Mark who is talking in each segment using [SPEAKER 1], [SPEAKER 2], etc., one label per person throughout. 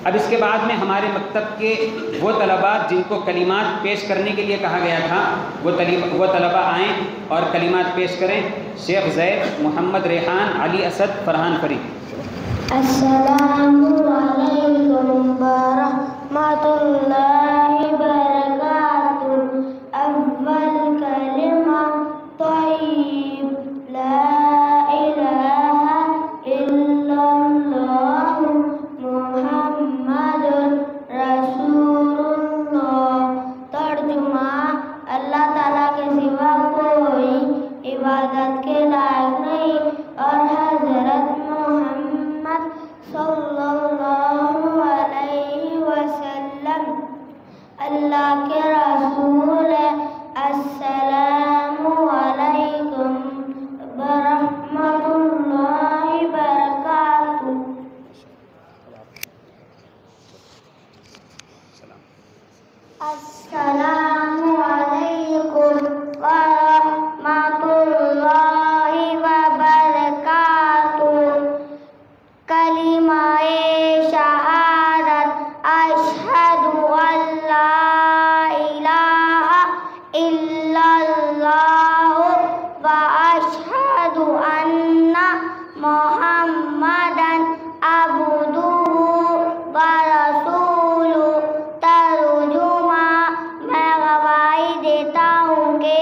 [SPEAKER 1] اب اس کے بعد میں ہمارے مکتب کے وہ طلباء جن کو کلمات پیش کرنے کے لیے کہا گیا تھا وہ طلباء آئیں اور کلمات پیش کریں۔ شیخ زید، محمد ریحان، علی اسد، فرحان فرید۔
[SPEAKER 2] السلام علیکم ورحمۃ اللہ وبرکاتہ۔ اول کلمہ طیب لا الہ الا اللہ محمد رسول اللہ۔ ترجمہ: اللہ تعالیٰ کے سوا کوئی عبادت کے لائق نہیں اور حضرت محمد صلی اللہ علیہ وسلم اللہ کے رسول ہے۔ السلام علیکم ورحمۃ اللہ وبرکاتہ۔ السلام علیکم ورحمۃ اللہ وبرکاتہ۔ کلمہ شہادت اشہد ان لا الہ الا اللہ و اشہد ان محمدً عبدہ و رسولہ۔ ترجمہ: میں گواہی دیتا ہوں کہ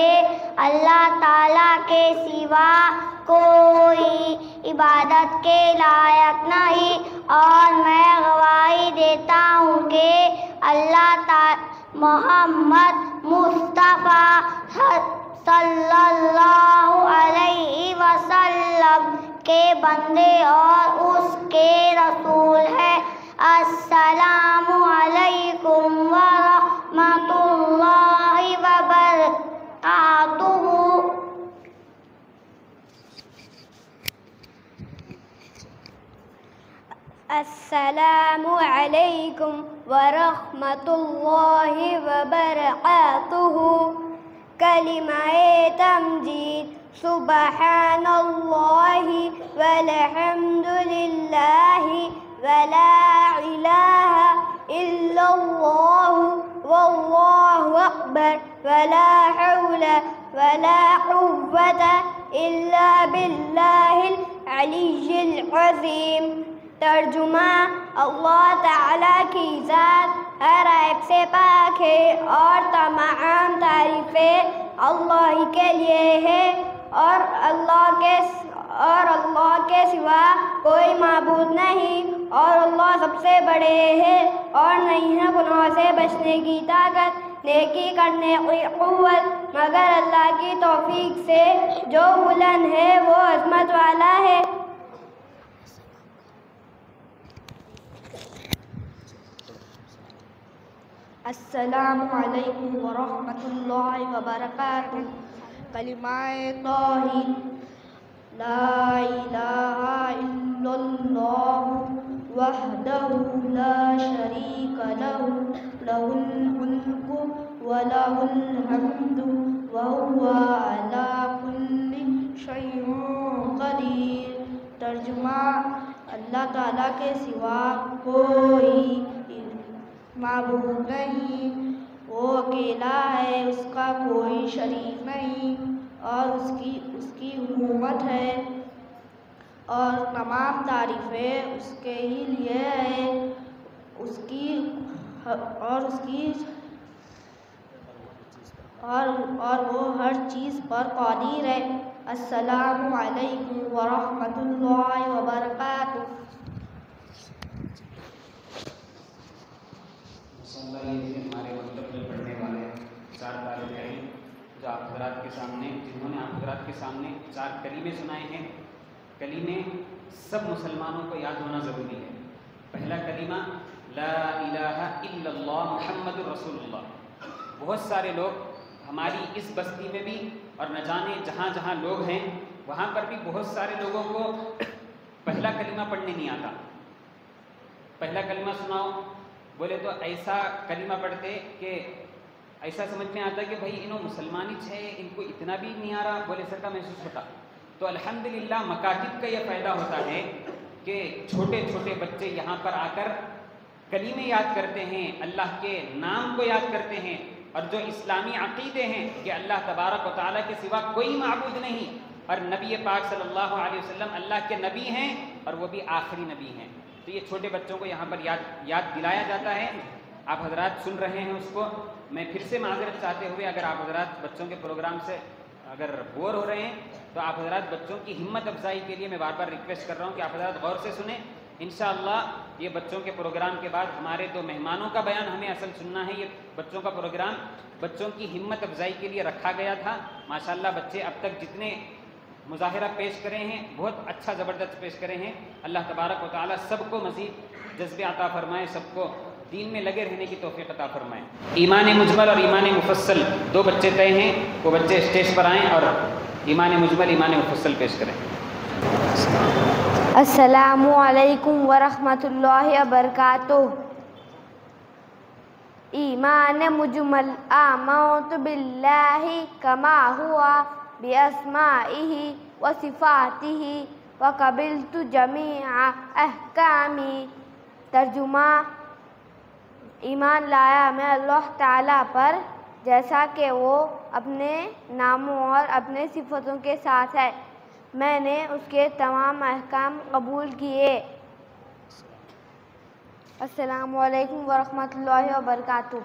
[SPEAKER 2] اللہ تعالیٰ کے سوا کوئی عبادت کے لائق نہیں اور میں گواہی دیتا ہوں کہ اللہ محمد مصطفیٰ صلی اللہ علیہ وسلم کے بندے اور اس کے رسول ہیں۔ السلام علیکم ورحمۃ اللہ وبرکاتہ۔ السلام علیکم ورحمۃ اللہ وبرکاتہ۔ کلمہ تمجید سبحان اللہ والحمد للہ ولا الہ الا اللہ واللہ اکبر ولا حول ولا قوة الا باللہ العلی العظیم۔ ترجمہ: اللہ تعالیٰ کی ذات ہر عیب سے پاک ہے اور تمام تعریفیں اللہ ہی کے لیے ہے اور اللہ کے سوا کوئی معبود نہیں اور اللہ سب سے بڑے ہے اور نہیں ہے گناہ سے بچنے کی طاقت، نیکی کرنے کی قوت مگر اللہ کی توفیق سے۔ جو بلند ہے وہ عظمت والا ہے۔
[SPEAKER 3] السلام علیکم ورحمۃ اللہ وبرکاتہ۔ کلمہ توحید لا الہ الا اللہ وحدہ لا شریک لہ لہ الملک ولہ الحمد وہو علی کل شیء قدیر۔ ترجمہ: اللہ تعالیٰ کے سوا کوئی معبود نہیں، وہ اکیلا ہے، اس کا کوئی شریک نہیں اور اس کی حکومت ہے اور تمام تعریفیں اس کے ہی لیے ہے، اور وہ ہر چیز پر قادر ہے۔ السلام علیکم ورحمۃ اللہ وبرکاتہ۔
[SPEAKER 1] ہمارے مکتب میں پڑھنے والے 4 طالب علم جو آپ حضرات کے سامنے جنہوں نے آپ حضرات کے سامنے 4 کلمے سنائے ہیں۔ کلمے سب مسلمانوں کو یاد ہونا ضروری ہے۔ پہلا کلمہ لا الہ الا اللہ محمد رسول اللہ۔ بہت سارے لوگ ہماری اس بستی میں بھی اور نہ جانے جہاں جہاں لوگ ہیں وہاں پر بھی بہت سارے لوگوں کو پہلا کلمہ پڑھنے نہیں آتا۔ پہلا کلمہ سناؤ بولے تو ایسا کلمہ پڑھتے کہ ایسا سمجھ میں آتا کہ بھائی انہوں مسلمانی ہے، ان کو اتنا بھی نہیں آ رہا بولے سر کا محسوس ہوتا۔ تو الحمدللہ مکاتب کا یہ فائدہ ہوتا ہے کہ چھوٹے چھوٹے بچے یہاں پر آ کر کلیمے یاد کرتے ہیں، اللہ کے نام کو یاد کرتے ہیں، اور جو اسلامی عقیدے ہیں کہ اللہ تبارک و تعالیٰ کے سوا کوئی معبود نہیں، اور نبی پاک صلی اللہ علیہ وسلم اللہ کے نبی ہیں اور وہ بھی آخری نبی ہیں، تو یہ چھوٹے بچوں کو یہاں پر یاد دلایا جاتا ہے۔ آپ حضرات سن رہے ہیں اس کو، میں پھر سے معذرت چاہتے ہوئے اگر آپ حضرات بچوں کے پروگرام سے اگر بور ہو رہے ہیں تو آپ حضرات بچوں کی ہمت افزائی کے لیے میں بار بار ریکویسٹ کر رہا ہوں کہ آپ حضرات غور سے سنیں۔ انشاءاللہ یہ بچوں کے پروگرام کے بعد ہمارے دو مہمانوں کا بیان ہمیں اصل سننا ہے۔ یہ بچوں کا پروگرام بچوں کی ہمت افزائی کے لیے رکھا گیا تھا۔ ماشاءاللہ بچے اب تک جتنے مظاہرہ پیش کرے ہیں بہت اچھا زبردست پیش کرے ہیں۔ اللہ تبارک و تعالیٰ سب کو مزید جذبے عطا فرمائے، سب کو دین میں لگے رہنے کی توفیق عطا فرمائے۔ ایمان مجمل اور ایمان مفصل دو بچے طے ہیں، وہ بچے اسٹیج پر آئیں اور ایمان مجمل ایمان مفصل پیش کریں۔
[SPEAKER 2] السلام علیکم ورحمۃ اللہ وبرکاتہ۔ ایمان مجمل، آمنت باللہ کما ہوا باسمائہ وصفاتہ وقبلت جمیع احکامی۔ ترجمہ: ایمان لایا میں اللہ تعالیٰ پر جیسا کہ وہ اپنے ناموں اور اپنے صفتوں کے ساتھ ہے، میں نے اس کے تمام احکام قبول کیے۔ السلام علیکم ورحمۃ اللہ وبرکاتہ۔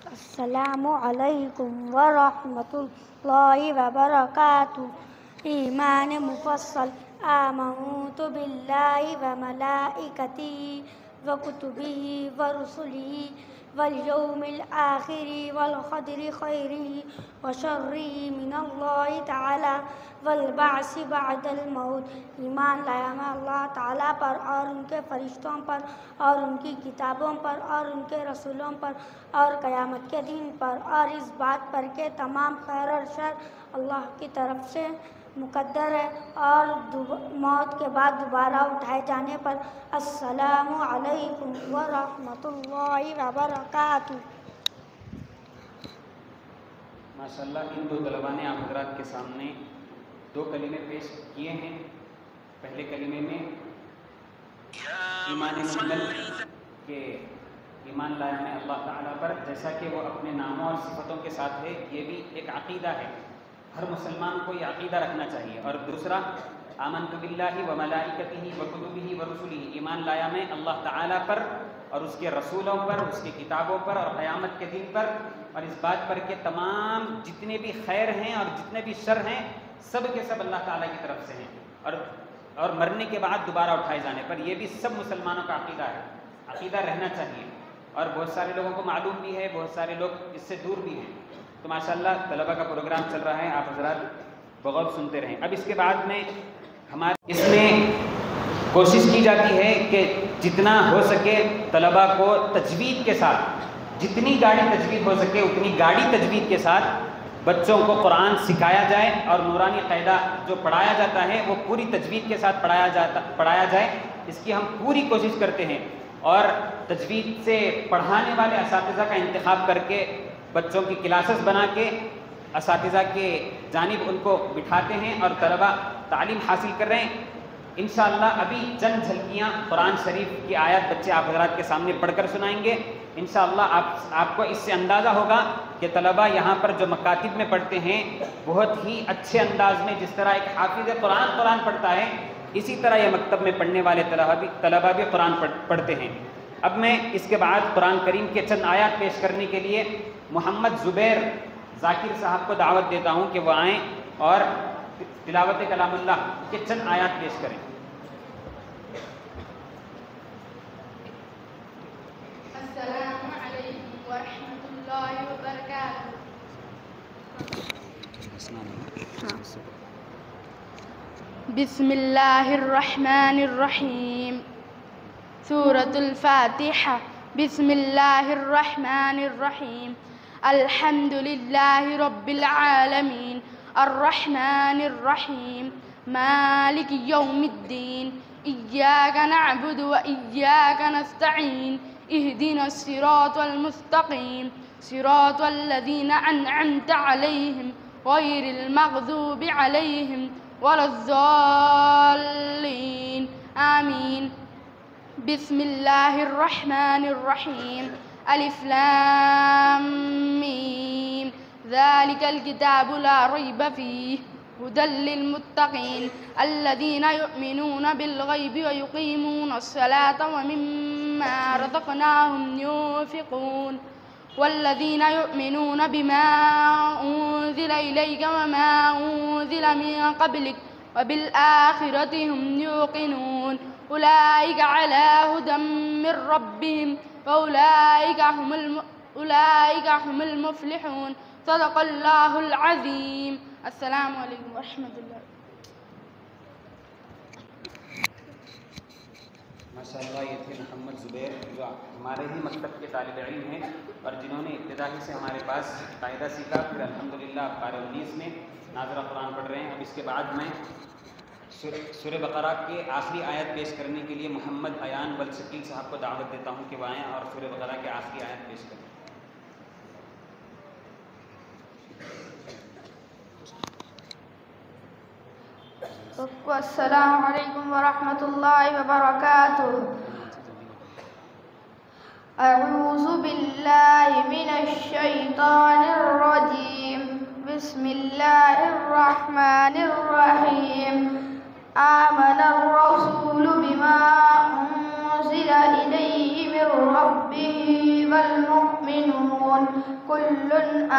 [SPEAKER 2] السلام علیکم ورحمۃ اللہ وبرکاتہ۔ ایمان مفصل، آمنت باللہ وملائکتہ وکتبہ ورسلہ والیوم الآخر والقدر خیرہ وشرہ من اللہ تعالی والبعث بعد الموت۔ ایمان لایا میں اللہ تعالیٰ پر اور ان کے فرشتوں پر اور ان کی کتابوں پر اور ان کے رسولوں پر اور قیامت کے دن پر، اور اس بات پر کہ تمام خیر اور شر اللہ کی طرف سے مقدر ہے، اور موت کے بعد دوبارہ اٹھائے جانے پر۔ السلام علیکم ورحمۃ اللہ وبرکاتہ۔
[SPEAKER 1] ماشاءاللہ ان دو طلباء نے آپ حضرات کے سامنے دو کلمے پیش کیے ہیں۔ پہلے کلمے میں ایمان مجمل کہ ایمان لایا میں اللہ تعالیٰ پر جیسا کہ وہ اپنے ناموں اور صفتوں کے ساتھ ہے، یہ بھی ایک عقیدہ ہے، ہر مسلمان کو یہ عقیدہ رکھنا چاہیے۔ اور دوسرا آمنت باللہ وملائکتہ وکتبہ ورسلہ، ایمان لایا میں اللہ تعالیٰ پر اور اس کے رسولوں پر، اس کی کتابوں پر اور قیامت کے دن پر، اور اس بات پر کہ تمام جتنے بھی خیر ہیں اور جتنے بھی شر ہیں سب کے سب اللہ تعالیٰ کی طرف سے ہیں، اور مرنے کے بعد دوبارہ اٹھائے جانے پر۔ یہ بھی سب مسلمانوں کا عقیدہ ہے، عقیدہ رہنا چاہیے، اور بہت سارے لوگوں کو معلوم بھی ہے، بہت سارے لوگ اس سے دور بھی ہیں۔ تو ماشاءاللہ طلبہ کا پروگرام چل رہا ہے، آپ حضرات بغور سنتے رہیں۔ اب اس کے بعد میں اس میں کوشش کی جاتی ہے کہ جتنا ہو سکے طلبہ کو تجوید کے ساتھ، جتنی گاڑی تجوید ہو سکے اتنی گاڑی تجوید کے ساتھ بچوں کو قرآن سکھایا جائے، اور نورانی قاعدہ جو پڑھایا جاتا ہے وہ پوری تجوید کے ساتھ پڑھایا جائے، اس کی ہم پوری کوشش کرتے ہیں، اور تجوید سے پڑھانے والے اساتذہ کا انتخاب کر کے بچوں کی کلاسز بنا کے اساتذہ کے جانب ان کو بٹھاتے ہیں اور طلبہ تعلیم حاصل کر رہے ہیں۔ انشاءاللہ ابھی چند جھلکیاں قرآن شریف کی آیات بچے آپ حضرات کے سامنے پڑھ کر سنائیں گے۔ انشاءاللہ آپ کو اس سے اندازہ ہوگا کہ طلبہ یہاں پر جو مکاتب میں پڑھتے ہیں بہت ہی اچھے انداز میں، جس طرح ایک حافظ قرآن پڑھتا ہے، اسی طرح یہ مکتب میں پڑھنے والے طلبہ بھی قرآن پڑھتے ہیں۔ اب میں اس کے بعد قرآن کریم کے چند آیات پیش کرنے کے لیے محمد زبیر ذاکر صاحب کو دعوت دیتا ہوں کہ وہ آئیں اور تلاوت کلام اللہ کے چند آیات پیش کریں۔
[SPEAKER 4] السلام علیکم ورحمۃ اللہ وبرکاتہ۔ بسم اللہ الرحمن الرحیم۔ سورة الفاتحہ۔ بسم اللہ الرحمن الرحیم۔ الحمد للہ رب العالمین، الرحمن الرحیم، مالک یوم الدین، ایاک نعبد و ایاک نستعین، اہدنا الصراط المستقیم، صراط الذین انعمت علیہم غیر المغضوب علیہم ولا الضالین، آمین۔ بسم الله الرحمن الرحيم ألف لام ميم ذلك الكتاب لا ريب فيه هدى للمتقين الذين يؤمنون بالغيب ويقيمون الصلاة ومما رزقناهم ينفقون والذين يؤمنون بما أنزل إليك وما أنزل من قبلك وبالآخرة هم يوقنون أولئك على هدى من ربهم وأولئك هم المفلحون صدق الله العظيم. السلام علیکم ورحمۃ اللہ.
[SPEAKER 1] ماشاء اللہ یہ تھے محمد زبیر جو ہمارے ہی مکتب کے طالب علم ہیں اور جنہوں نے ابتدا ہی سے ہمارے پاس قاعدہ سیکھا. پھر الحمدللہ پارہ 19 میں ناظرہ قرآن پڑھ رہے ہیں. اب اس کے بعد میں سورہ بقرہ کے آخری آیت پیش کرنے کے لیے محمد ایان ولشکیل صاحب کو دعوت دیتا ہوں کہ وہ آئیں اور سورہ بقرہ کے آخری آیت پیش کریں.
[SPEAKER 4] السلام علیکم ورحمۃ اللہ وبرکاتہ. اعوذ باللہ من الشیطان الرجیم بسم اللہ الرحمن الرحیم. آمن الرسول بما انزل الیہ من ربہ والمؤمنون کل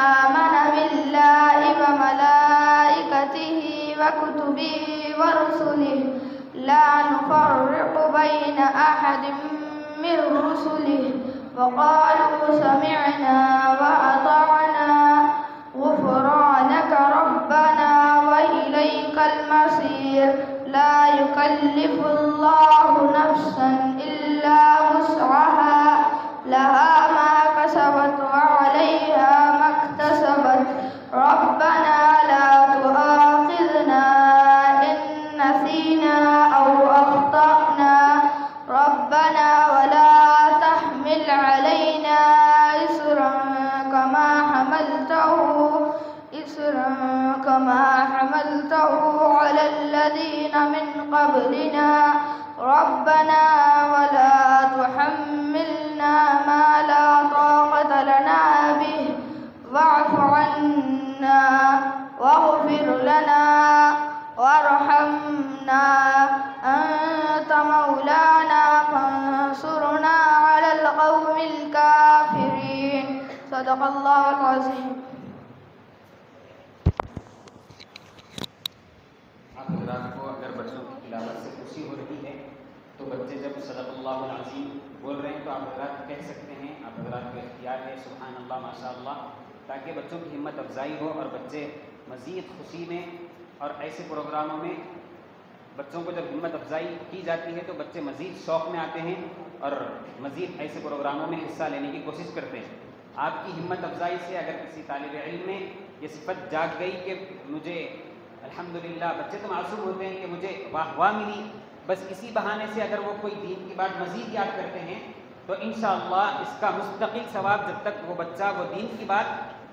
[SPEAKER 4] آمن باللہ وملائکتہ وكتبه ورسله لا نفرق بين أحد من رسله وقالوا سمعنا وأطعنا غفرانك ربنا وإليك المصير. لا يكلف الله نفسا إلا وسعها لها ما كسبت وعليها ما اكتسبت ربنا لا تؤاخذنا إن نسينا أو أخطأنا ربنا ولا تحمل علينا إصرا كما حملته على الذين من قبلنا ربنا ولا تحملنا ما لا طاقة لنا به واعف عنا واغفر لنا وارحمنا أنت مولانا فانصرنا على القوم الكافرين. صدق اللہ العظیم.
[SPEAKER 1] آپ حضرات کو اگر بچوں کی تلاوت سے خوشی ہو رہی ہے تو بچے جب صدق اللہ العظیم بول رہے ہیں تو آپ حضرات کہہ سکتے ہیں. آپ حضرات کا اختیار ہے. سبحان اللہ ماشاء اللہ. تاکہ بچوں کی ہمت افزائی ہو اور بچے مزید خوشی میں اور ایسے پروگراموں میں بچوں کو جب ہمت افزائی کی جاتی ہے تو بچے مزید شوق میں آتے ہیں اور مزید ایسے پروگراموں میں حصہ لینے کی کوشش کرتے ہیں. آپ کی ہمت افزائی سے اگر کسی طالب علم میں یہ صفت جاگ گئی کہ مجھے الحمدللہ، بچے تو معصوم ہوتے ہیں کہ مجھے واہ واہ ملی، بس اسی بہانے سے اگر وہ کوئی دین کی بات مزید یاد کرتے ہیں تو انشاءاللہ اس کا مستقل ثواب جب تک وہ بچہ وہ دین کی بات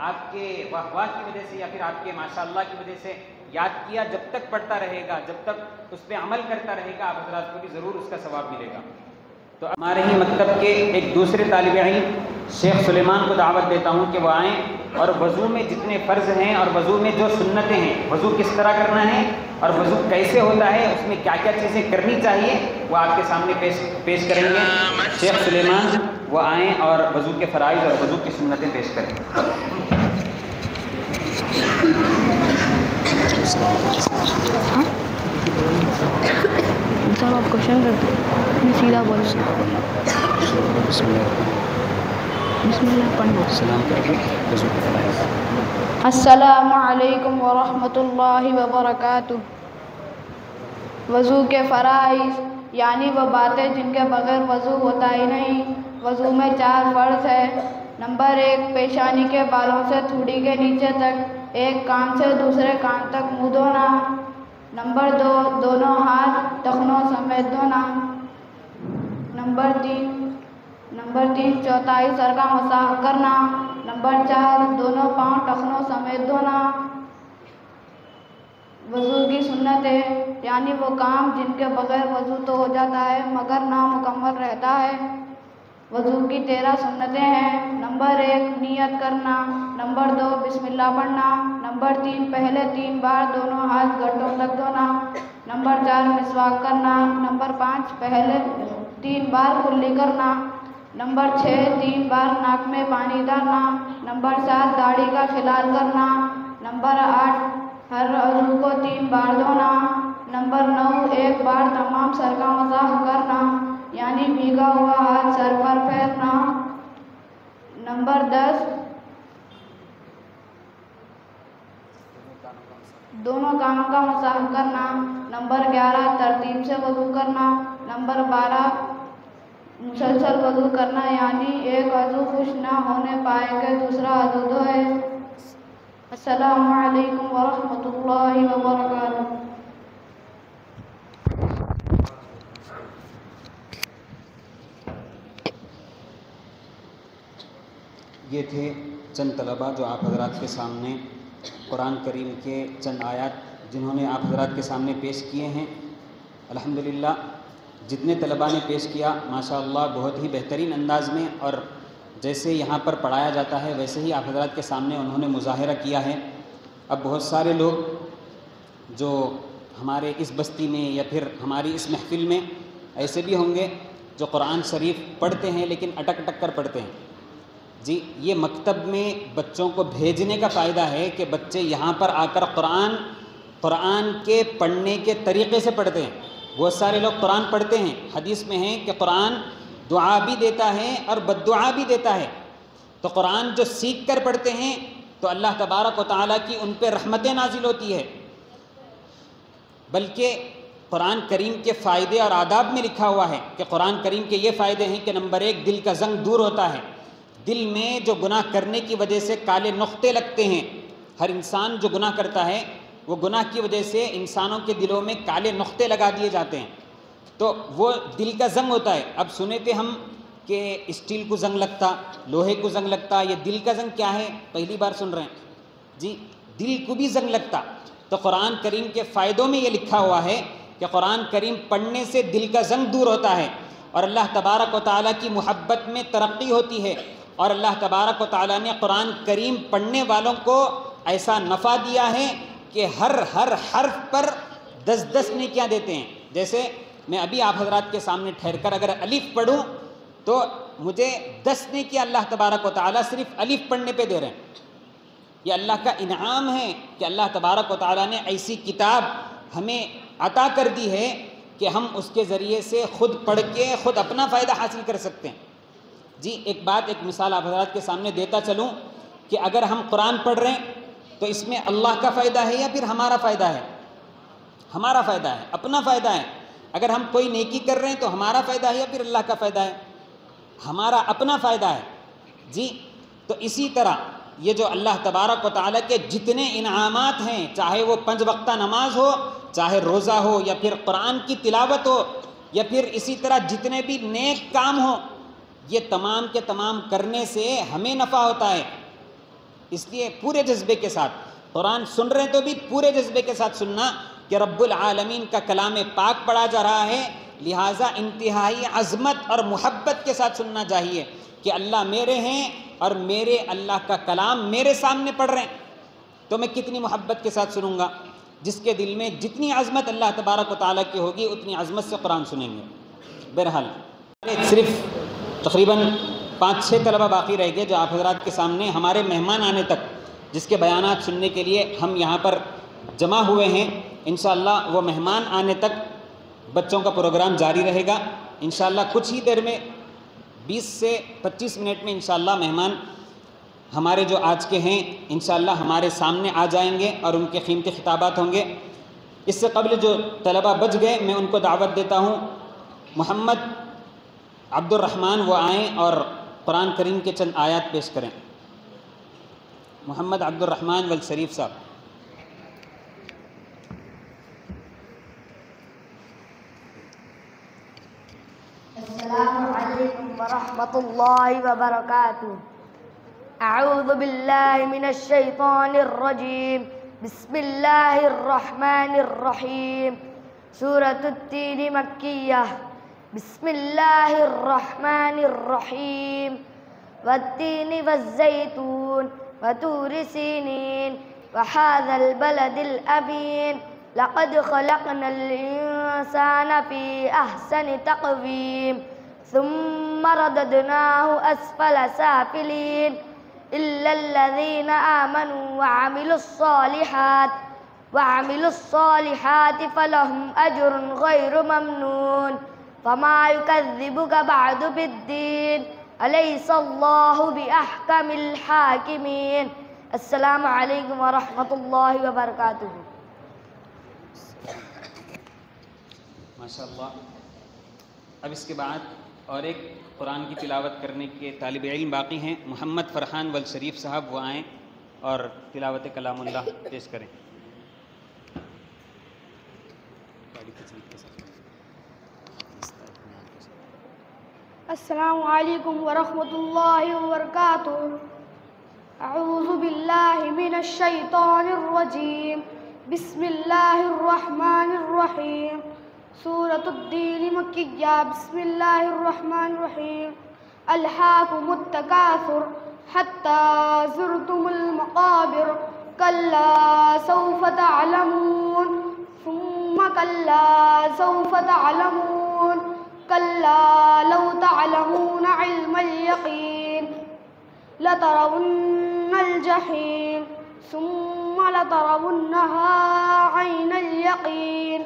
[SPEAKER 1] آپ کے واہ واہ کی وجہ سے یا پھر آپ کے ماشاءاللہ کی وجہ سے یاد کیا، جب تک پڑھتا رہے گا، جب تک اس پہ عمل کرتا رہے گا، آپ حضرات کو بھی ضرور اس کا ثواب ملے گا. تو ہمارے ہی مکتب کے ایک دوسرے طالب علم شیخ سلیمان کو دعوت دیتا ہوں کہ وہ آئیں اور وضو میں جتنے فرض ہیں اور وضو میں جو سنتیں ہیں، وضو کس طرح کرنا ہے اور وضو کیسے ہوتا ہے، اس میں کیا کیا چیزیں کرنی چاہیے، وہ آپ کے سامنے پیش کریں گے. شیخ سلیمان وہ آئیں اور وضو کے فرائض اور وضو کی سنتیں پیش کریں.
[SPEAKER 5] سر آپ کوشچن کرتے ہیں سیدھا بولو. بسم اللہ پڑھنا.
[SPEAKER 4] السلام علیکم ورحمۃ اللہ وبرکاتہ. وضو کے فرائض یعنی وہ باتیں جن کے بغیر وضو ہوتا ہی نہیں. وضو میں 4 فرض ہے. نمبر 1 پیشانی کے بالوں سے تھوڑی کے نیچے تک ایک کان سے دوسرے کان تک منہ دھونا. نمبر 2 دونوں ہاتھ ٹخنوں سمیت دھونا. نمبر 3 چوتھائی سر کا مسح کرنا. نمبر 4 دونوں پاؤں ٹخنوں سمیت دھونا. وضو کی سنتیں یعنی وہ کام جن کے بغیر وضو تو ہو جاتا ہے مگر نامکمل رہتا ہے۔ وضو کی 13 سنتیں ہیں۔ نمبر 1 نیت کرنا، نمبر 2 بسم اللہ پڑھنا، نمبر 3 پہلے 3 بار دونوں ہاتھ گھٹوں تک دھونا، نمبر 4 مسواک کرنا، نمبر 5 پہلے 3 بار کلی کرنا، نمبر 6 3 بار ناک میں پانی ڈالنا، نمبر 7 داڑھی کا خلال کرنا، نمبر 8 ہر عضو کو 3 بار دھونا، نمبر 9 1 بار تمام سر کا مسح کرنا یعنی بھیگا ہوا ہاتھ سر پر پھیرنا، نمبر 10 دونوں کانوں کا مسح کرنا، نمبر 11 ترتیب سے وضو کرنا، نمبر 12 مسلسل وضو کرنا یعنی ایک عضو خشک نہ ہونے پائے کہ دوسرا عضو دھوئے۔ السلام علیکم ورحمۃ اللہ وبرکاتہ۔
[SPEAKER 1] یہ تھے چند طلباء جو آپ حضرات کے سامنے قرآن کریم کے چند آیات جنہوں نے آپ حضرات کے سامنے پیش کیے ہیں۔ الحمدللہ جتنے طلباء نے پیش کیا ماشاءاللہ بہت ہی بہترین انداز میں اور جیسے یہاں پر پڑھایا جاتا ہے ویسے ہی آپ حضرات کے سامنے انہوں نے مظاہرہ کیا ہے۔ اب بہت سارے لوگ جو ہمارے اس بستی میں یا پھر ہماری اس محفل میں ایسے بھی ہوں گے جو قرآن شریف پڑھتے ہیں لیکن اٹک اٹک کر پڑھتے ہیں۔ جی یہ مکتب میں بچوں کو بھیجنے کا فائدہ ہے کہ بچے یہاں پر آ کر قرآن کے پڑھنے کے طریقے سے پڑھتے ہیں۔ بہت سارے لوگ قرآن پڑھتے ہیں، حدیث میں ہے کہ قرآن دعا بھی دیتا ہے اور بد دعا بھی دیتا ہے، تو قرآن جو سیکھ کر پڑھتے ہیں تو اللہ تبارک و تعالیٰ کی ان پہ رحمتیں نازل ہوتی ہے۔ بلکہ قرآن کریم کے فائدے اور آداب میں لکھا ہوا ہے کہ قرآن کریم کے یہ فائدے ہیں کہ نمبر 1 دل کا زنگ دور ہوتا ہے۔ دل میں جو گناہ کرنے کی وجہ سے کالے نقطے لگتے ہیں، ہر انسان جو گناہ کرتا ہے وہ گناہ کی وجہ سے انسانوں کے دلوں میں کالے نقطے لگا دیے جاتے ہیں، تو وہ دل کا زنگ ہوتا ہے۔ اب سنے تھے ہم کہ اسٹیل کو زنگ لگتا، لوہے کو زنگ لگتا، یہ دل کا زنگ کیا ہے پہلی بار سن رہے ہیں جی، دل کو بھی زنگ لگتا۔ تو قرآن کریم کے فائدوں میں یہ لکھا ہوا ہے کہ قرآن کریم پڑھنے سے دل کا زنگ دور ہوتا ہے اور اللہ تبارک و تعالیٰ کی محبت میں ترقی ہوتی ہے، اور اللہ تبارک و تعالیٰ نے قرآن کریم پڑھنے والوں کو ایسا نفع دیا ہے کہ ہر حرف پر 10 نیکیاں دیتے ہیں۔ جیسے میں ابھی آپ حضرات کے سامنے ٹھہر کر اگر الف پڑھوں تو مجھے 10 نیکیاں اللہ تبارک و تعالیٰ صرف الف پڑھنے پہ دے رہے ہیں۔ یہ اللہ کا انعام ہے کہ اللہ تبارک و تعالیٰ نے ایسی کتاب ہمیں عطا کر دی ہے کہ ہم اس کے ذریعے سے خود پڑھ کے خود اپنا فائدہ حاصل کر سکتے ہیں۔ جی ایک مثال آپ حضرات کے سامنے دیتا چلوں کہ اگر ہم قرآن پڑھ رہے ہیں تو اس میں اللہ کا فائدہ ہے یا پھر ہمارا فائدہ ہے؟ ہمارا فائدہ ہے، اپنا فائدہ ہے۔ اگر ہم کوئی نیکی کر رہے ہیں تو ہمارا فائدہ ہے یا پھر اللہ کا فائدہ ہے؟ ہمارا اپنا فائدہ ہے۔ جی تو اسی طرح یہ جو اللہ تبارک و تعالیٰ کے جتنے انعامات ہیں، چاہے وہ 5 وقتہ نماز ہو، چاہے روزہ ہو، یا پھر قرآن کی تلاوت ہو، یا پھر اسی طرح جتنے بھی نیک کام ہوں، یہ تمام کے تمام کرنے سے ہمیں نفع ہوتا ہے۔ اس لیے پورے جذبے کے ساتھ قرآن سن رہے تو بھی پورے جذبے کے ساتھ سننا کہ رب العالمین کا کلام پاک پڑھا جا رہا ہے، لہٰذا انتہائی عظمت اور محبت کے ساتھ سننا چاہیے کہ اللہ میرے ہیں اور میرے اللہ کا کلام میرے سامنے پڑھ رہے ہیں، تو میں کتنی محبت کے ساتھ سنوں گا۔ جس کے دل میں جتنی عظمت اللہ تبارک و تعالیٰ کی ہوگی اتنی عظمت سے قرآن سنیں گے۔ بہرحال صرف تقریباً 5-6 طلبہ باقی رہ گئے جو آپ حضرات کے سامنے ہمارے مہمان آنے تک جس کے بیانات سننے کے لیے ہم یہاں پر جمع ہوئے ہیں۔ انشاءاللہ وہ مہمان آنے تک بچوں کا پروگرام جاری رہے گا۔ انشاءاللہ کچھ ہی دیر میں 20 سے 25 منٹ میں انشاءاللہ مہمان ہمارے جو آج کے ہیں انشاءاللہ ہمارے سامنے آ جائیں گے اور ان کے قیمتی خطابات ہوں گے۔ اس سے قبل جو طلبہ بچ گئے میں ان کو دعوت دیتا ہوں، محمد عبد الرحمن وہ آئیں اور قرآن کریم کے چند آیات پیش کریں۔ محمد عبد الرحمن والشریف صاحب۔
[SPEAKER 2] السلام علیکم ورحمۃ اللہ وبرکاتہ۔ اعوذ باللہ من الشیطان الرجیم، بسم اللہ الرحمن الرحیم سورۃ التین مکیہ بسم اللہ الرحمن الرحیم والتین والزیتون وطور سینین وهذا البلد الأمين لقد خلقنا الإنسان في أحسن تقويم ثم رددناه أسفل سافلين إلا الذين آمنوا وعملوا الصالحات فلهم أجر غير ممنون فما يكذبك بعد بالدين أليس الله بأحكم الحاكمين السلام علیکم ورحمۃ اللہ وبرکاتہ.
[SPEAKER 1] ماشاء اللہ. اب اس کے بعد اور ایک قرآن کی تلاوت کرنے کے طالب علم باقی ہیں. محمد فرحان والشریف صاحب وہ آئیں اور تلاوت کلام اللہ پیش کریں.
[SPEAKER 2] السلام علیکم ورحمۃ اللہ وبرکاتہ. اعوذ باللہ من الشیطان الرجیم بسم اللہ الرحمن الرحیم سورۃ الدین مکیہ بسم اللہ الرحمن الرحیم الہاکم التکاثر حتی زرتم المقابر کلا سوف تعلمون ثم کلا سوف تعلمون کلا لو تعلمون علم الیقین لترون الجحیم ثم لترونها عین الیقین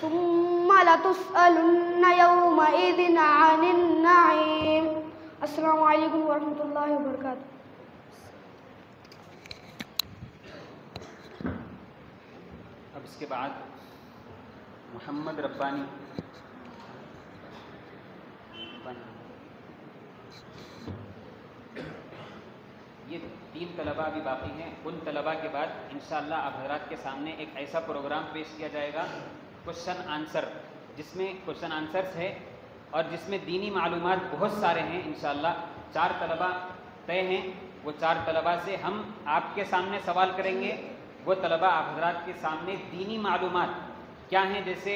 [SPEAKER 2] ثم لتسألن یومئذ عن النعیم. السلام علیکم ورحمۃ اللہ وبرکاتہ.
[SPEAKER 1] اب اس کے بعد محمد ربانی یہ 3 طلباء بھی باقی ہیں. ان طلباء کے بعد انشاءاللہ آپ حضرات کے سامنے ایک ایسا پروگرام پیش کیا جائے گا کوشچن آنسر، جس میں کوشچن آنسرس ہے اور جس میں دینی معلومات بہت سارے ہیں. انشاءاللہ 4 طلباء طے ہیں. وہ 4 طلباء سے ہم آپ کے سامنے سوال کریں گے. وہ طلباء آپ حضرات کے سامنے دینی معلومات کیا ہیں، جیسے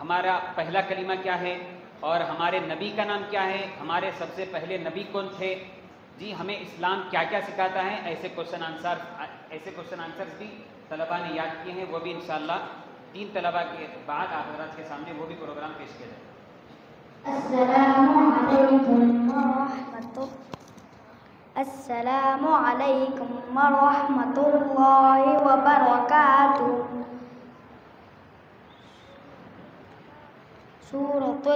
[SPEAKER 1] ہمارا پہلا کلمہ کیا ہے اور ہمارے نبی کا نام کیا ہے، ہمارے سب سے پہلے نبی کون تھے، جی ہمیں اسلام کیا کیا سکھاتا ہے، ایسے کوشچن آنسرز بھی طلباء نے یاد کیے ہیں. وہ بھی انشاءاللہ 3 طلباء کے بعد آپ حضرات کے سامنے وہ بھی پروگرام پیش کیا جائے گا.
[SPEAKER 2] السلام علیکم ورحمۃ اللہ وبرکاتہ. سورۃ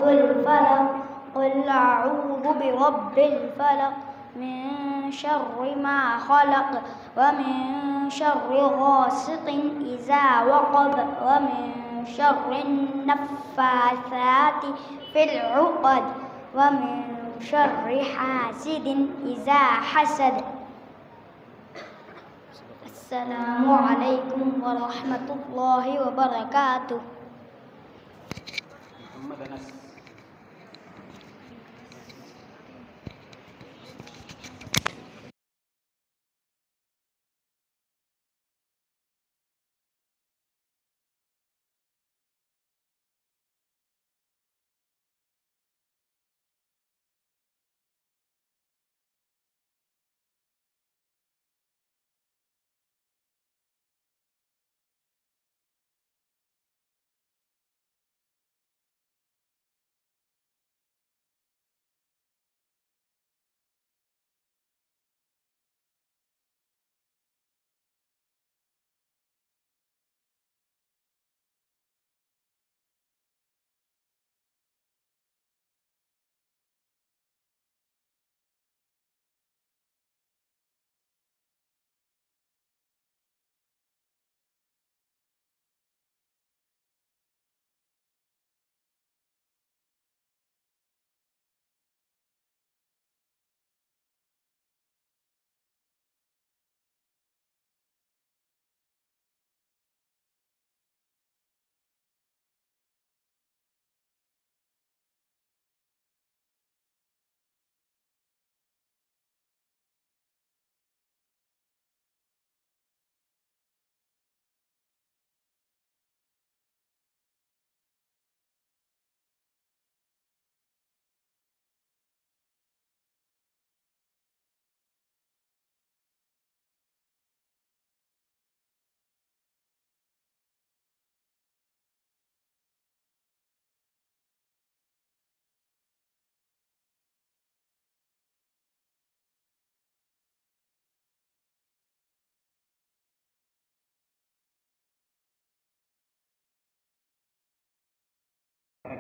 [SPEAKER 2] الفلق قل اعوذ برب الفلق من شر ما خلق ومن شر غاسق اذا وقب ومن شر النفاثات في العقد ومن شر حاسد اذا حسد. السلام علیکم ورحمۃ اللہ وبرکاتہ.
[SPEAKER 1] محمد انس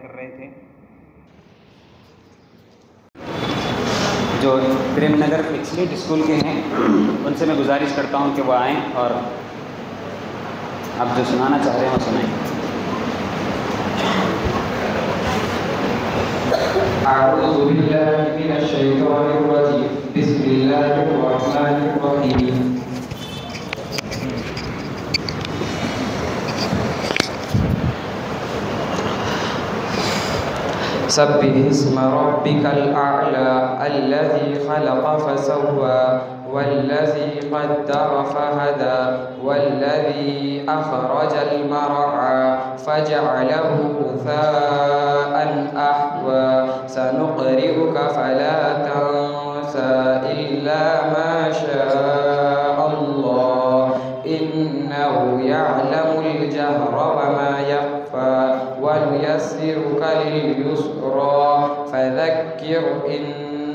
[SPEAKER 1] کر رہے تھے. جو پریم نگر ایکسلیٹ اسکول کے ہیں ان سے میں گزارش کرتا ہوں کہ وہ آئیں اور اب جو سنانا چاہ رہے ہیں وہ سنائیں.
[SPEAKER 6] اعوذ باللہ من الشیطان الرجیم بسم اللہ الرحمن الرحیم. سبح اسم ربك الأعلى الذي خلق فسوى والذي قدر فهدى والذي أخرج المرعى فجعله غثاء أحوى سنقرئك فلا تنسى إلا ما شاء الله إنه يعلم الجهر وما يخفى ونيسرك لليسرى فذكر إن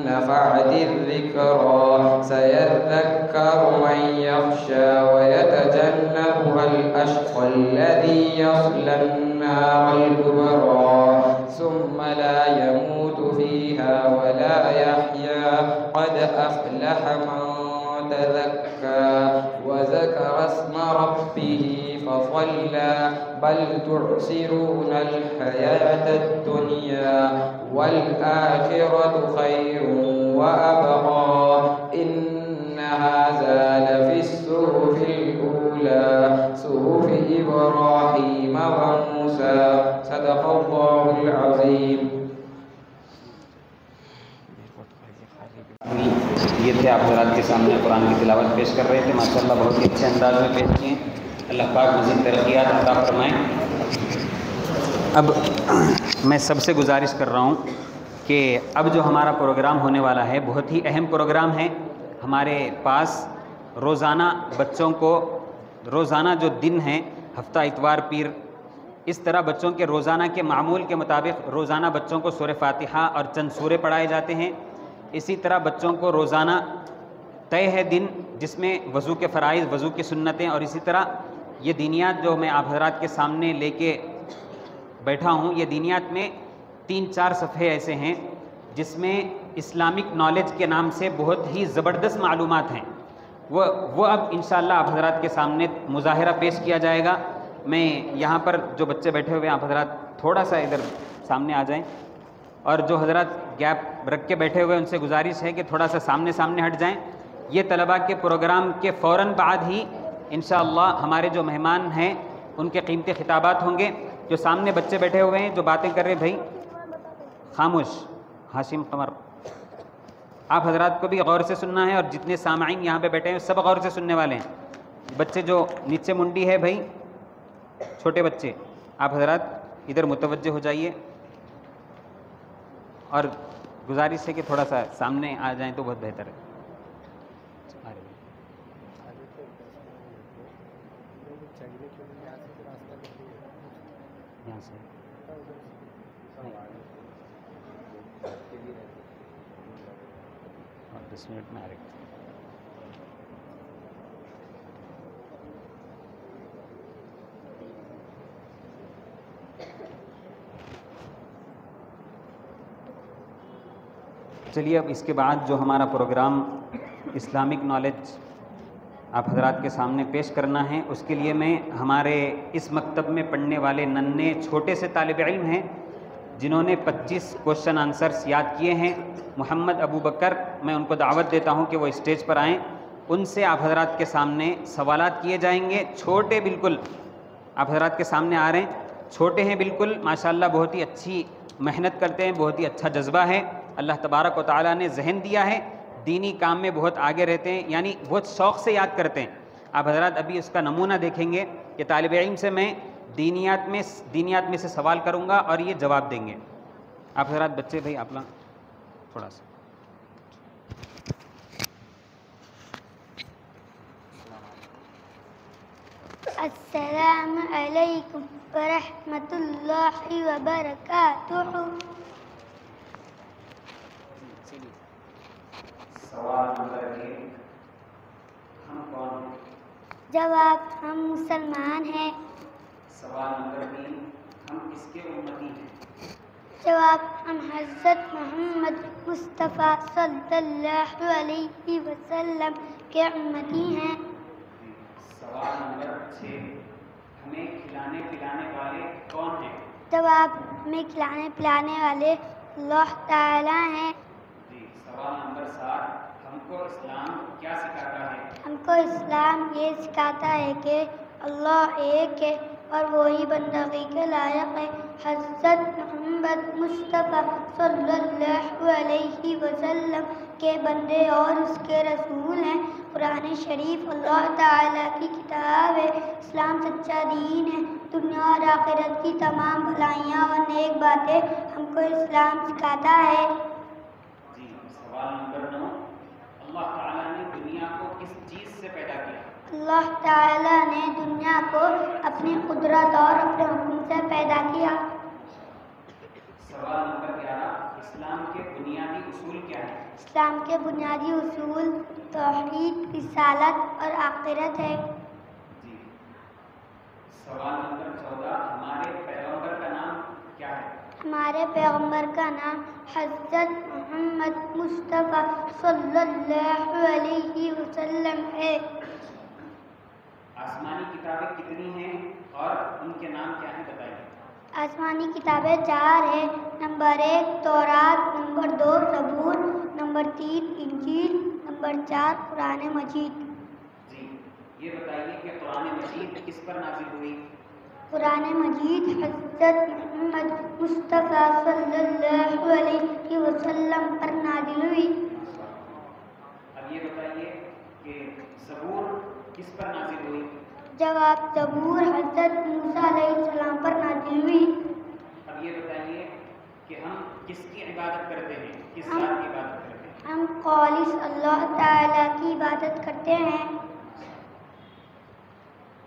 [SPEAKER 6] نفعت الذكرى سيذكر من يخشى ويتجنبها الأشقى الذي يصلى النار الكبرى ثم لا يموت فيها ولا يحيا قد أفلح من تزكى وذكر اسم ربه فصلى بل تؤثرون الحياة الدنيا والآخرة خير وأبقى إن هذا لفي الصحف الأولى صحف إبراهيم وموسى صدق الله العظيم.
[SPEAKER 1] یہ تھے آپ حضرات کے سامنے قرآن کی تلاوت پیش کر رہے تھے. ماشاءاللہ بہت ہی اچھے انداز میں پیش کیے. اللہ پاک مزید ترقیات عطا فرمائیں. اب میں سب سے گزارش کر رہا ہوں کہ اب جو ہمارا پروگرام ہونے والا ہے بہت ہی اہم پروگرام ہے. ہمارے پاس روزانہ بچوں کو روزانہ جو دن ہیں ہفتہ اتوار پیر اس طرح بچوں کے روزانہ کے معمول کے مطابق روزانہ بچوں کو سورہ فاتحہ اور چند سورے پڑھائے جاتے ہیں. اسی طرح بچوں کو روزانہ طے ہے دن جس میں وضو کے فرائض وضو کی سنتیں اور اسی طرح یہ دینیات جو میں آپ حضرات کے سامنے لے کے بیٹھا ہوں یہ دینیات میں 3-4 صفحے ایسے ہیں جس میں اسلامک نالج کے نام سے بہت ہی زبردست معلومات ہیں. وہ اب انشاءاللہ آپ حضرات کے سامنے مظاہرہ پیش کیا جائے گا. میں یہاں پر جو بچے بیٹھے ہوئے ہیں آپ حضرات تھوڑا سا ادھر سامنے آ جائیں اور جو حضرات گیپ رکھ کے بیٹھے ہوئے ان سے گزارش ہے کہ تھوڑا سا سامنے ہٹ جائیں. یہ طلباء کے پروگرام کے فوراً بعد ہی انشاءاللہ ہمارے جو مہمان ہیں ان کے قیمتی خطابات ہوں گے. جو سامنے بچے بیٹھے ہوئے ہیں جو باتیں کر رہے ہیں بھائی خاموش. ہاشم قمر آپ حضرات کو بھی غور سے سننا ہے اور جتنے سامعین یہاں پہ بیٹھے ہیں سب غور سے سننے والے ہیں. بچے جو نیچے منڈی ہے بھائی چھوٹے بچے آپ حضرات ادھر متوجہ ہو جائیے اور گزارش ہے کہ تھوڑا سا سامنے آ جائیں تو بہت بہتر ہے. یہاں سے 10 منٹ میں آ رہے. چلیے اب اس کے بعد جو ہمارا پروگرام اسلامک نالج آپ حضرات کے سامنے پیش کرنا ہے اس کے لیے میں ہمارے اس مکتب میں پڑھنے والے ننھے چھوٹے سے طالب علم ہیں جنہوں نے 25 کوشچن آنسرز یاد کیے ہیں. محمد ابو بکر میں ان کو دعوت دیتا ہوں کہ وہ اسٹیج پر آئیں. ان سے آپ حضرات کے سامنے سوالات کیے جائیں گے. چھوٹے بالکل آپ حضرات کے سامنے آ رہے ہیں چھوٹے ہیں بالکل ماشاءاللہ بہت ہی اچھی محنت کرتے ہیں بہت ہی اچھا جذبہ ہے. اللہ تبارک و تعالیٰ نے ذہن دیا ہے دینی کام میں بہت آگے رہتے ہیں یعنی بہت شوق سے یاد کرتے ہیں. آپ حضرات ابھی اس کا نمونہ دیکھیں گے کہ طالب علم سے میں دینیات میں سے سوال کروں گا اور یہ جواب دیں گے. آپ حضرات بچے بھائی آپ لوگ تھوڑا سا
[SPEAKER 2] السلام علیکم ورحمۃ اللہ وبرکاتہ.
[SPEAKER 1] سوال نمبر 1 ہم کون ہیں؟
[SPEAKER 2] جواب ہم مسلمان ہیں.
[SPEAKER 1] سوال نمبر 3 ہم کس کے امتی ہیں؟
[SPEAKER 2] جواب: ہم حضرت محمد مصطفیٰ صلی اللہ علیہ وسلم کے امتی ہیں۔
[SPEAKER 1] سوال نمبر 6، ہمیں کھلانے پلانے والے کون ہیں؟
[SPEAKER 2] جواب: ہمیں کھلانے پلانے والے اللہ تعالیٰ ہیں۔
[SPEAKER 1] سوال نمبر 7، ہم کو اسلام کیا سکھاتا ہے؟
[SPEAKER 2] ہم کو اسلام یہ سکھاتا ہے کہ اللہ ایک ہے اور وہی بندگی کے لائق ہے۔ حضرت محمد مصطفیٰ صلی اللہ علیہ وسلم کے بندے اور اس کے رسول ہیں۔ قرآن شریف اللہ تعالیٰ کی کتاب ہے۔ اسلام سچا دین ہے۔ دنیا اور آخرت کی تمام بھلائیاں اور نیک باتیں ہم کو اسلام سکھاتا ہے۔
[SPEAKER 1] سوال نمبر 9، اللہ تعالیٰ نے دنیا کو کس چیز سے پیدا کیا؟
[SPEAKER 2] اللہ تعالیٰ نے دنیا کو اپنی قدرت اور اپنے حکم سے پیدا کیا۔
[SPEAKER 1] سوال نمبر 11، اسلام کے بنیادی اصول کیا ہیں؟
[SPEAKER 2] اسلام کے بنیادی اصول توحید، رسالت اور آخرت ہے۔
[SPEAKER 1] سوال نمبر 14، ہمارے پیغمبر کا نام کیا ہے؟
[SPEAKER 2] ہمارے پیغمبر کا نام حضرت محمد مصطفیٰ صلی اللہ علیہ وسلم ہے۔
[SPEAKER 1] آسمانی کتابیں کتنی ہیں اور ان کے نام کیا ہیں بتائیے؟
[SPEAKER 2] آسمانی کتابیں 4 ہیں۔ نمبر 1 تورات، نمبر 2 زبور، نمبر 3 انجیل، نمبر 4 قرآن مجید۔
[SPEAKER 1] یہ بتائیے کہ قرآن مجید کس پر نازل ہوئی؟
[SPEAKER 2] قرآن مجید حضرت محمد مصطفیٰ صلی اللہ علیہ وسلم پر نازل ہوئی۔
[SPEAKER 1] اب یہ بتائیے کہ زبور کس پر نازل ہوئی؟
[SPEAKER 2] جواب: زبور حضرت موسیٰ علیہ السلام پر نازل ہوئی۔
[SPEAKER 1] اب یہ بتائیے کہ ہم کس کی عبادت کرتے ہیں، کس ذات کی عبادت کرتے ہیں؟
[SPEAKER 2] ہم خالص اللہ تعالیٰ کی عبادت کرتے ہیں۔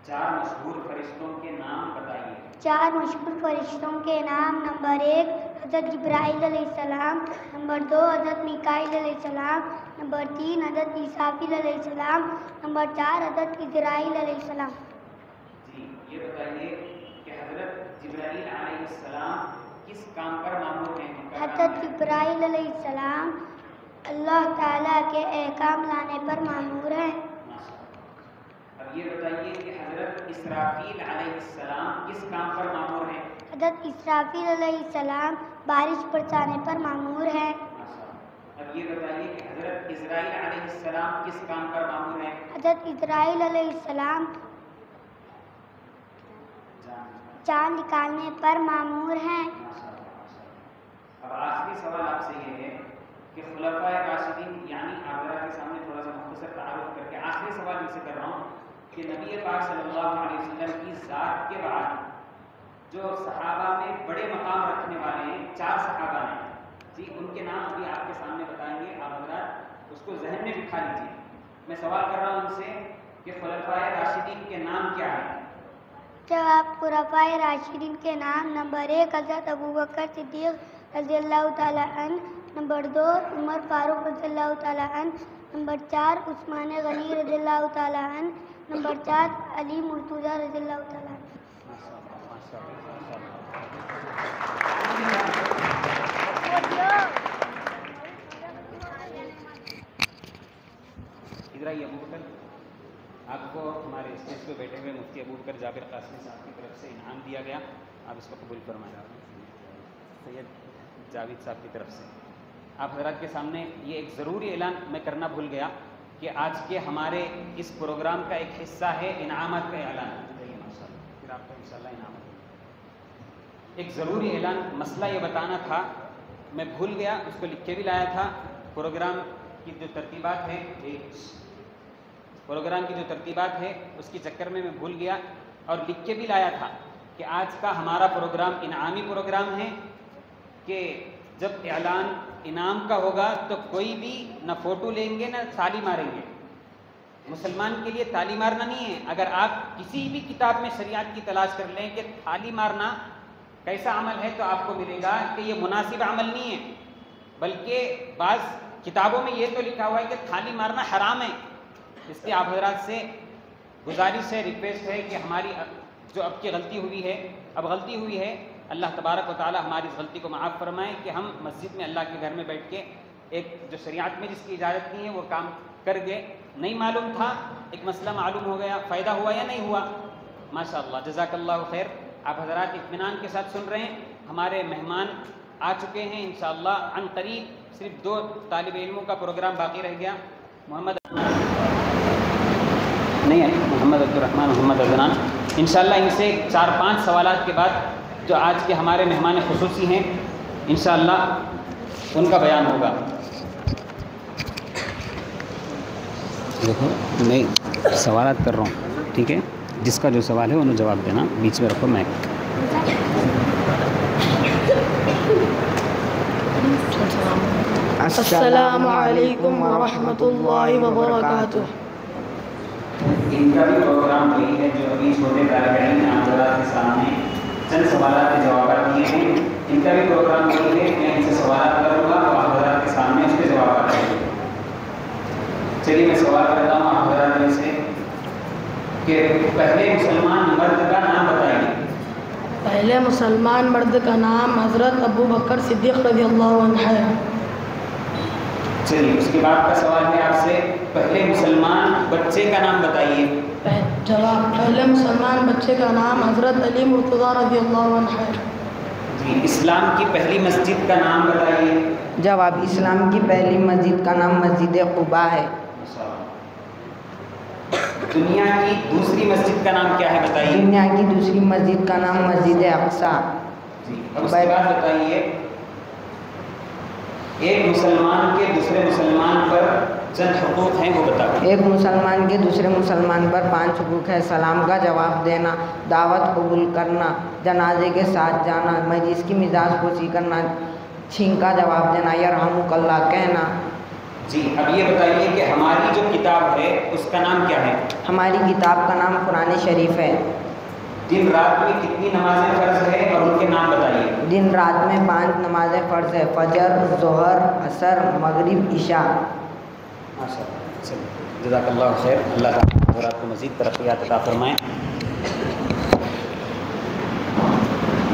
[SPEAKER 1] 4 مشہور فرشتوں کے نام بتائیے۔
[SPEAKER 2] 4 مشہور فرشتوں کے نام: نمبر 1 حضرت جبرائیل علیہ السلام، نمبر 2 حضرت میکائیل علیہ السلام، نمبر 3 حضرت اسرافیل علیہ السلام، نمبر 4 حضرت اسرائیل علیہ السلام۔
[SPEAKER 1] یہ بتائیے کہ حضرت جبرائیل علیہ السلام کس کام پر مامور ہیں؟
[SPEAKER 2] حضرت جبرائیل علیہ السلام اللہ تعالیٰ کے احکام لانے پر مامور ہیں۔
[SPEAKER 1] اب یہ بتائیے کہ حضرت اسرافیل علیہ السلام کس کام پر مامور ہیں؟
[SPEAKER 2] حضرت اسرافیل علیہ السلام بارش برسانے پر مامور ہیں۔
[SPEAKER 1] اب یہ بتائیے کہ حضرت اسرائیل علیہ السلام کس کام پر مامور ہیں؟
[SPEAKER 2] حضرت اسرائیل علیہ السلام چاند نکالنے پر مامور ہیں۔
[SPEAKER 1] اب آخری سوال آپ سے یہ ہے کہ خلفائے راشدین یعنی آپ ذرا کے سامنے تھوڑا سا مختصر تعارف کر کے آخری سوال ان سے کر رہا ہوں کہ نبی پاک صلی اللہ علیہ وسلم کی ذات کے بعد جو صحابہ میں بڑے مقام رکھنے والے ہیں 4 صحابہ ہیں، جی ان کے نام ابھی آپ کے سامنے بتائیں گے، آپ حضرات اس کو ذہن میں بٹھا لیجیے۔ میں سوال کر رہا ہوں ان سے کہ خلفائے راشدین کے نام کیا ہیں؟
[SPEAKER 2] جواب: خلفائے راشدین کے نام: نمبر 1 حضرت ابوبکر صدیق رضی اللہ تعالیٰ عنہ، نمبر 2 عمر فاروق رضی اللہ تعالیٰ عنہ، نمبر 4 عثمان غنی رضی اللہ تعالیٰ عنہ، نمبر 4 علی مرتضیٰ رضی اللہ تعالیٰ عنہ۔
[SPEAKER 1] ادھر آئیے ابو بکر، آپ کو ہمارے اسٹیج پہ بیٹھے ہوئے مفتی ابو بکر جابر قاسمی صاحب کی طرف سے انعام دیا گیا، آپ اس کو قبول فرمائیں۔ سید جاوید صاحب کی طرف سے آپ حضرات کے سامنے یہ ایک ضروری اعلان میں کرنا بھول گیا کہ آج کے ہمارے اس پروگرام کا ایک حصہ ہے انعامات کا اعلان۔ پھر آپ کو انشاءاللہ انعامات ایک ضروری اعلان، مسئلہ یہ بتانا تھا، میں بھول گیا، اس کو لکھ کے بھی لایا تھا۔ پروگرام کی جو ترتیبات ہے اس کے چکر میں بھول گیا اور لکھ کے بھی لایا تھا کہ آج کا ہمارا پروگرام انعامی پروگرام ہے، کہ جب اعلان انعام کا ہوگا تو کوئی بھی نہ فوٹو لیں گے نہ تالی ماریں گے۔ مسلمان کے لیے تالی مارنا نہیں ہے۔ اگر آپ کسی بھی کتاب میں شریعت کی تلاش کر لیں کہ تالی مارنا کیسا عمل ہے تو آپ کو ملے گا کہ یہ مناسب عمل نہیں ہے، بلکہ بعض کتابوں میں یہ تو لکھا ہوا ہے کہ تھالی مارنا حرام ہے۔ اس لیے آپ حضرات سے گزارش ہے، ریکویسٹ ہے کہ ہماری جو اب کی غلطی ہوئی ہے اللہ تبارک و تعالی ہماری اس غلطی کو معاف فرمائے کہ ہم مسجد میں اللہ کے گھر میں بیٹھ کے ایک جو شریعت میں جس کی اجازت نہیں ہے وہ کام کر گئے، نہیں معلوم تھا، ایک مسئلہ معلوم ہو گیا، فائدہ ہوا یا نہیں ہوا؟ ماشاء اللہ، جزاک اللہ خیر۔ آپ حضرات اطمینان کے ساتھ سن رہے ہیں، ہمارے مہمان آ چکے ہیں انشاءاللہ عن قریب، صرف 2 طالب علموں کا پروگرام باقی رہ گیا، محمد عبد الرحمن، محمد عدنان۔ انشاءاللہ ان سے 4-5 سوالات کے بعد جو آج کے ہمارے مہمان خصوصی ہیں انشاءاللہ ان کا بیان ہوگا۔ دیکھو میں سوالات کر رہا ہوں، ٹھیک ہے، جس کا جو سوال ہے انہوں جواب دینا، بیچ میں رکھو میں۔
[SPEAKER 7] السلام علیکم ورحمۃ اللہ وبرکاتہ۔
[SPEAKER 1] ان کا بھی پروگرام وہی ہے جو ابھی چھوٹے طالب علم نے آپ حضرات کے سامنے چند سوالات کے جوابات دیے ہیں، ان کا بھی پروگرام وہی ہے، میں ان سے سوالات کروں گا اور آپ حضرات کے سامنے اس کے جوابات دیں گے۔ چلیے میں سوال کرتا ہوں آپ حضرات سے کہ پہلے مسلمان مرد کا نام بتائیے۔
[SPEAKER 7] پہلے مسلمان مرد کا نام حضرت ابو بکر صدیق رضی اللہ عنہ ہے۔
[SPEAKER 1] چلیے اس کے بعد کا سوال ہے آپ سے، پہلے مسلمان بچے کا نام بتائیے۔
[SPEAKER 7] جواب، پہلے مسلمان بچے کا نام حضرت علی مرتضیٰ رضی اللہ عنہ ہے۔
[SPEAKER 1] جی، اسلام کی پہلی مسجد کا نام بتائیے۔
[SPEAKER 8] جواب، اسلام کی پہلی مسجد کا نام مسجد قباء ہے۔
[SPEAKER 1] دنیا کی دوسری مسجد کا نام کیا ہے بتائیے۔
[SPEAKER 8] دنیا کی دوسری مسجد کا نام مسجد اقصیٰ۔
[SPEAKER 1] جی، اب اس کے بعد بتائیے، ایک مسلمان کے دوسرے مسلمان پر چند حقوق ہیں وہ بتائیے۔
[SPEAKER 8] ایک مسلمان کے دوسرے مسلمان پر 5 حقوق ہے: سلام کا جواب دینا، دعوت قبول کرنا، جنازے کے ساتھ جانا، مجلس کی مزاج پرسی کرنا، چھینک کا جواب دینا، یرحمک اللہ کہنا۔
[SPEAKER 1] جی، اب یہ بتائیے کہ ہماری جو کتاب ہے اس کا نام کیا ہے؟
[SPEAKER 8] ہماری کتاب کا نام قرآن شریف ہے۔
[SPEAKER 1] دن رات میں کتنی نمازیں فرض ہے اور ان کے نام بتائیے۔
[SPEAKER 8] دن رات میں 5 نمازیں فرض ہے: فجر، ظہر، عصر، مغرب، عشاء۔
[SPEAKER 1] ماشاء اللہ، چلیے جزاک اللہ خیر، اللہ تعالیٰ حضرات کو مزید ترقیات عطا فرمائیں۔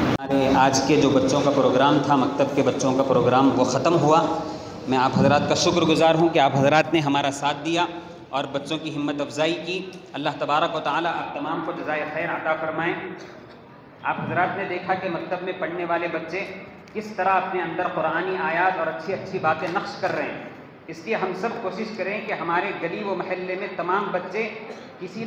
[SPEAKER 1] ہمارے آج کے جو بچوں کا پروگرام تھا، مکتب کے بچوں کا پروگرام، وہ ختم ہوا۔ میں آپ حضرات کا شکر گزار ہوں کہ آپ حضرات نے ہمارا ساتھ دیا اور بچوں کی ہمت افزائی کی۔ اللہ تبارک و تعالیٰ آپ تمام کو جزائے خیر عطا فرمائیں۔ آپ حضرات نے دیکھا کہ مکتب میں پڑھنے والے بچے کس طرح اپنے اندر قرآنی آیات اور اچھی اچھی باتیں نقش کر رہے ہیں۔ اس لیے ہم سب کوشش کریں کہ ہمارے گلی و محلے میں تمام بچے کسی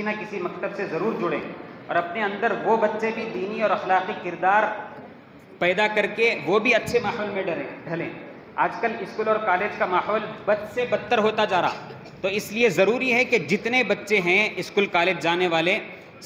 [SPEAKER 1] نہ کسی مکتب سے ضرور جڑیں اور اپنے اندر وہ بچے بھی دینی اور اخلاقی کردار پیدا کر کے وہ بھی اچھے ماحول میں ڈھلیں۔ آج کل اسکول اور کالج کا ماحول بد سے بدتر ہوتا جا رہا، تو اس لیے ضروری ہے کہ جتنے بچے ہیں اسکول کالج جانے والے،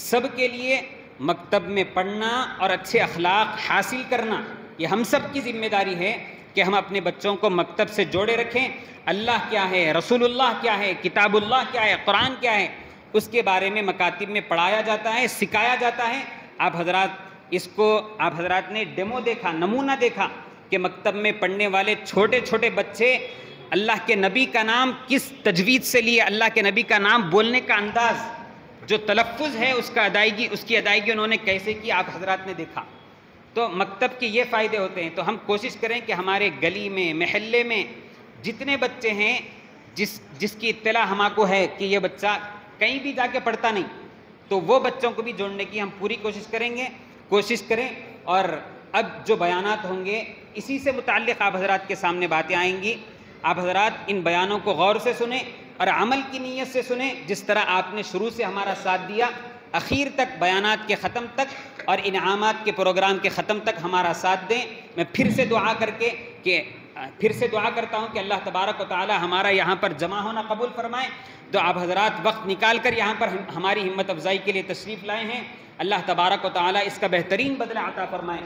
[SPEAKER 1] سب کے لیے مکتب میں پڑھنا اور اچھے اخلاق حاصل کرنا یہ ہم سب کی ذمہ داری ہے کہ ہم اپنے بچوں کو مکتب سے جوڑے رکھیں۔ اللہ کیا ہے، رسول اللہ کیا ہے، کتاب اللہ کیا ہے، قرآن کیا ہے، اس کے بارے میں مکاتب میں پڑھایا جاتا ہے، سکھایا جاتا ہے۔ آپ حضرات نے ڈیمو دیکھا، نمونہ دیکھا کہ مکتب میں پڑھنے والے چھوٹے چھوٹے بچے اللہ کے نبی کا نام کس تجوید سے لیے، اللہ کے نبی کا نام بولنے کا انداز، جو تلفظ ہے اس کی ادائیگی انہوں نے کیسے کی، آپ حضرات نے دیکھا۔ تو مکتب کے یہ فائدے ہوتے ہیں۔ تو ہم کوشش کریں کہ ہمارے گلی میں، محلے میں جتنے بچے ہیں جس کی اطلاع ہم کو ہے کہ یہ بچہ کہیں بھی جا کے پڑھتا نہیں، تو وہ بچوں کو بھی جوڑنے کی ہم پوری کوشش کریں۔ اور اب جو بیانات ہوں گے اسی سے متعلق آپ حضرات کے سامنے باتیں آئیں گی۔ آپ حضرات ان بیانوں کو غور سے سنیں اور عمل کی نیت سے سنیں، جس طرح آپ نے شروع سے ہمارا ساتھ دیا، اخیر تک، بیانات کے ختم تک اور انعامات کے پروگرام کے ختم تک ہمارا ساتھ دیں۔ میں پھر سے دعا کرتا ہوں کہ اللہ تبارک و تعالی ہمارا یہاں پر جمع ہونا قبول فرمائے۔ تو آپ حضرات وقت نکال کر یہاں پر ہماری ہمت افزائی کے لیے تشریف لائے ہیں، اللہ تبارک و تعالی اس کا بہترین بدلہ عطا فرمائے۔